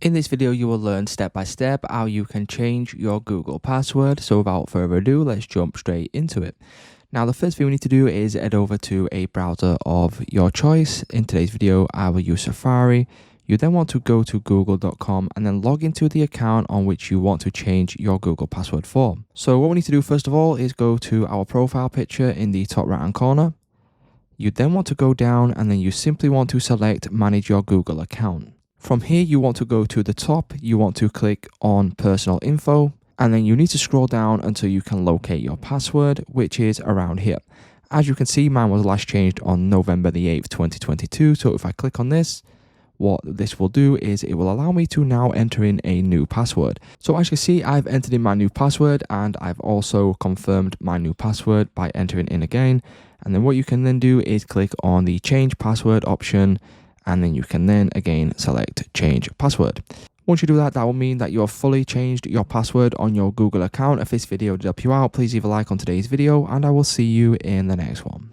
In this video, you will learn step by step how you can change your Google password. So without further ado, let's jump straight into it. Now, the first thing we need to do is head over to a browser of your choice. In today's video, I will use Safari. You then want to go to google.com and then log into the account on which you want to change your Google password for. So what we need to do first of all is go to our profile picture in the top right hand corner. You then want to go down and then you simply want to select manage your Google account. From here, you want to go to the top, you want to click on personal info, and then you need to scroll down until you can locate your password, which is around here. As you can see, mine was last changed on November the 8th, 2022. So if I click on this, what this will do is it will allow me to now enter in a new password. So as you can see, I've entered in my new password and I've also confirmed my new password by entering in again. And then what you can then do is click on the change password option, and then you can then again select change password. Once you do that, that will mean that you've fully changed your password on your Google account. If this video did help you out, please leave a like on today's video and I will see you in the next one.